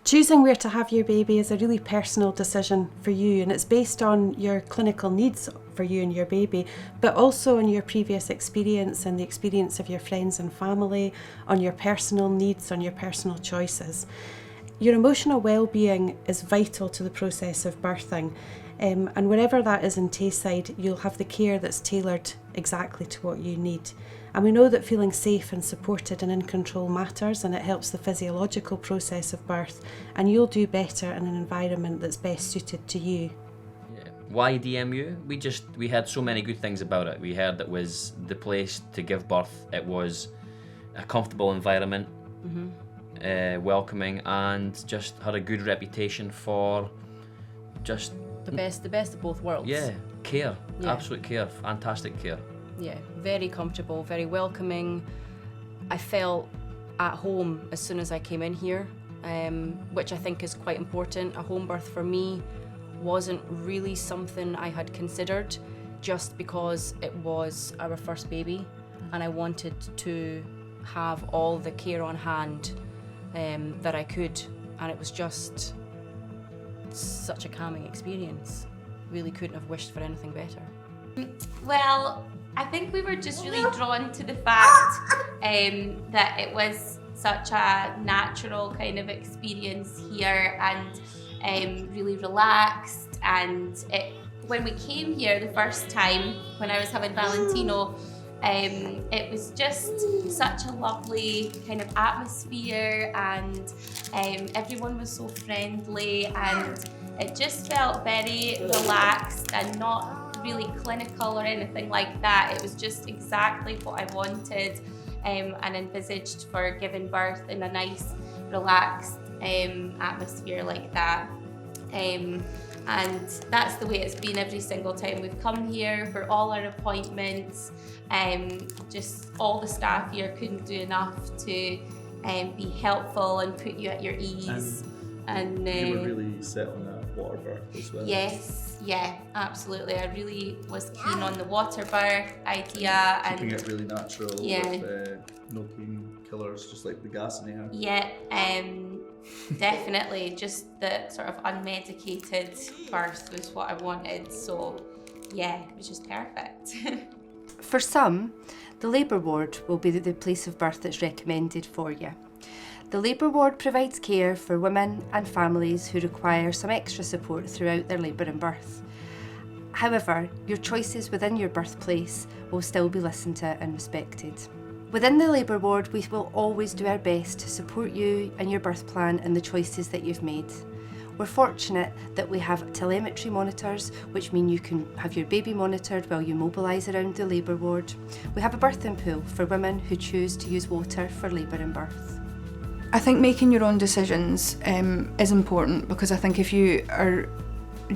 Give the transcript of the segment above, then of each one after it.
Choosing where to have your baby is a really personal decision for you, and it's based on your clinical needs for you and your baby, but also on your previous experience and the experience of your friends and family, on your personal needs, on your personal choices. Your emotional well-being is vital to the process of birthing, and wherever that is in Tayside, you'll have the care that's tailored exactly to what you need. And we know that feeling safe and supported and in control matters, and it helps the physiological process of birth, and you'll do better in an environment that's best suited to you. Yeah. Why DMU? We had so many good things about it. We heard it was the place to give birth. It was a comfortable environment, welcoming, and just had a good reputation for just the best of both worlds. Care, absolute care, fantastic care. Yeah, very comfortable, very welcoming. I felt at home as soon as I came in here, which I think is quite important. A home birth for me wasn't really something I had considered, just because it was our first baby and I wanted to have all the care on hand that I could, and it was just such a calming experience. Really couldn't have wished for anything better. Well, I think we were just really drawn to the fact that it was such a natural kind of experience here, and really relaxed. And when we came here the first time, when I was having Valentino, it was just such a lovely kind of atmosphere, and everyone was so friendly, and it just felt very relaxed and not really clinical or anything like that. It was just exactly what I wanted and envisaged for giving birth in a nice, relaxed atmosphere like that. And that's the way it's been every single time we've come here for all our appointments. Just all the staff here couldn't do enough to be helpful and put you at your ease. And you were really set on that water birth as well. Yes, yeah, absolutely. I really was keen on the water birth idea. Keeping it really natural with no painkillers, just like the gas in the air. Yeah, definitely. Just the sort of unmedicated birth was what I wanted. So yeah, it was just perfect. For some, the labour ward will be the place of birth that's recommended for you. The labour ward provides care for women and families who require some extra support throughout their labour and birth. However, your choices within your birthplace will still be listened to and respected. Within the labour ward, we will always do our best to support you and your birth plan and the choices that you've made. We're fortunate that we have telemetry monitors, which mean you can have your baby monitored while you mobilise around the labour ward. We have a birthing pool for women who choose to use water for labour and birth. I think making your own decisions is important, because I think if you are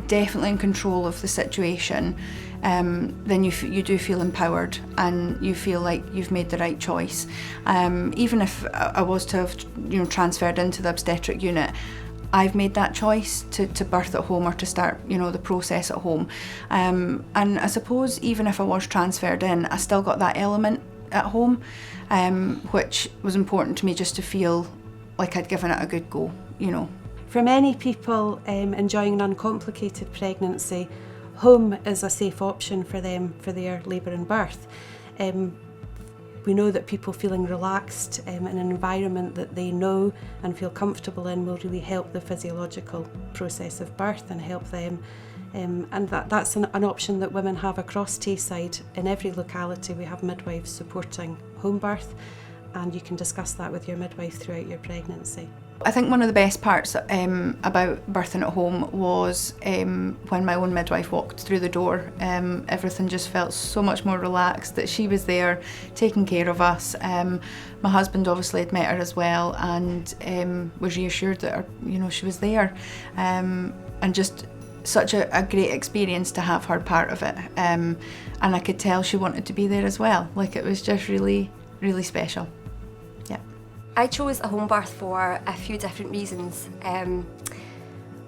definitely in control of the situation, then you do feel empowered and you feel like you've made the right choice. Even if I was to have transferred into the obstetric unit, I've made that choice to birth at home or to start the process at home. And I suppose even if I was transferred in, I still got that element at home, which was important to me, just to feel like I'd given it a good go, For many people enjoying an uncomplicated pregnancy, home is a safe option for them for their labour and birth. We know that people feeling relaxed in an environment that they know and feel comfortable in will really help the physiological process of birth and help them. And that's an option that women have across Tayside. In every locality we have midwives supporting home birth, and you can discuss that with your midwife throughout your pregnancy. I think one of the best parts about birthing at home was when my own midwife walked through the door. Everything just felt so much more relaxed, that she was there taking care of us. My husband obviously had met her as well, and was reassured that she was there, and just such a great experience to have her part of it. And I could tell she wanted to be there as well. Like, it was just really, really special. Yeah. I chose a home birth for a few different reasons.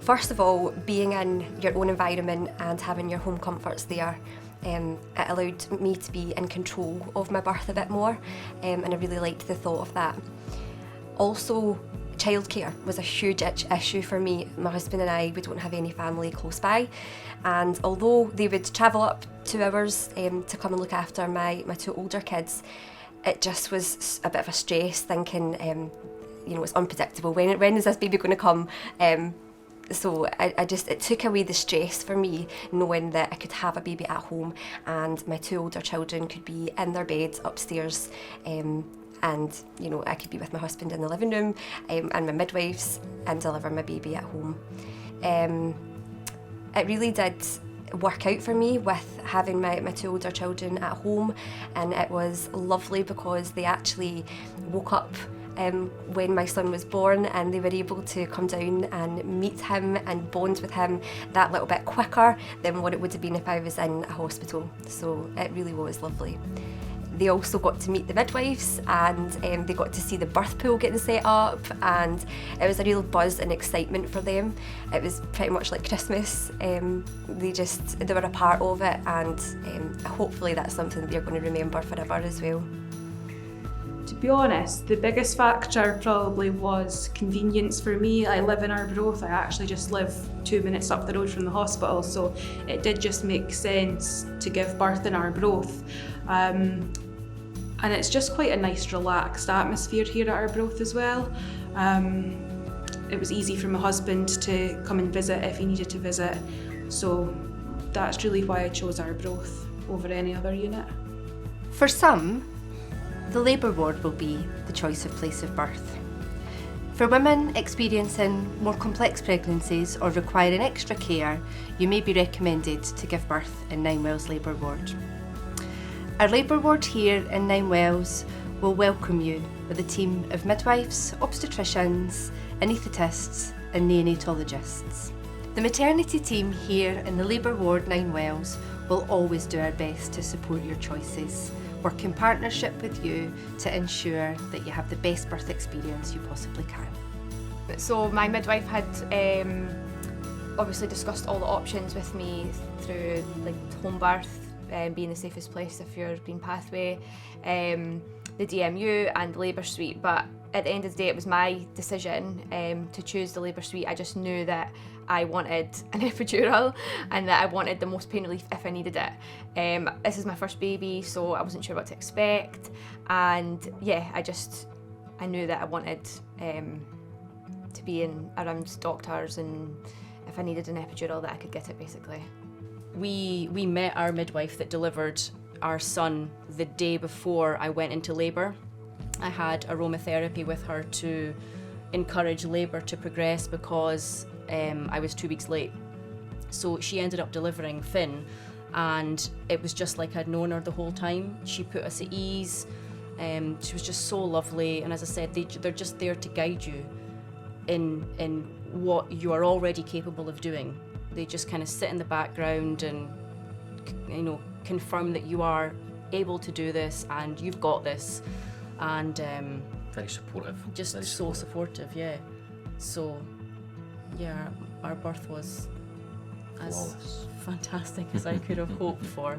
First of all, being in your own environment and having your home comforts there, it allowed me to be in control of my birth a bit more, and I really liked the thought of that. Also, Childcare was a huge issue for me. My husband and I, we don't have any family close by, and although they would travel up 2 hours to come and look after my 2 older kids, it just was a bit of a stress thinking, it's unpredictable. When is this baby going to come? So it took away the stress for me, knowing that I could have a baby at home and my 2 older children could be in their beds upstairs, and I could be with my husband in the living room and my midwives and deliver my baby at home. It really did work out for me with having my 2 older children at home, and it was lovely because they actually woke up when my son was born, and they were able to come down and meet him and bond with him that little bit quicker than what it would have been if I was in a hospital. So it really was lovely. They also got to meet the midwives, and they got to see the birth pool getting set up, and it was a real buzz and excitement for them. It was pretty much like Christmas. They were a part of it, and hopefully that's something that they're going to remember forever as well. To be honest, the biggest factor probably was convenience for me. I live in Arbroath. I actually just live 2 minutes up the road from the hospital, so it did just make sense to give birth in Arbroath. And it's just quite a nice, relaxed atmosphere here at Arbroath as well. It was easy for my husband to come and visit if he needed to visit, so that's really why I chose Arbroath over any other unit. For some, the labour ward will be the choice of place of birth. For women experiencing more complex pregnancies or requiring extra care, you may be recommended to give birth in Ninewells Labour Ward. Our labour ward here in Ninewells will welcome you with a team of midwives, obstetricians, anaesthetists and neonatologists. The maternity team here in the labour ward Ninewells will always do our best to support your choices, work in partnership with you to ensure that you have the best birth experience you possibly can. So my midwife had obviously discussed all the options with me through home birth, being the safest place if you're green pathway, the DMU and the labour suite, but at the end of the day it was my decision to choose the labour suite. I just knew that I wanted an epidural and that I wanted the most pain relief if I needed it. This is my first baby, so I wasn't sure what to expect, and yeah, I knew that I wanted to be around doctors, and if I needed an epidural that I could get it basically. We met our midwife that delivered our son the day before I went into labour. I had aromatherapy with her to encourage labour to progress because I was 2 weeks late. So she ended up delivering Finn, and it was just like I'd known her the whole time. She put us at ease. She was just so lovely, and as I said, they're just there to guide you in what you are already capable of doing. They just kind of sit in the background and confirm that you are able to do this and you've got this, and very supportive. Just very so supportive, yeah. So yeah, our birth was as flawless, fantastic as I could have hoped for.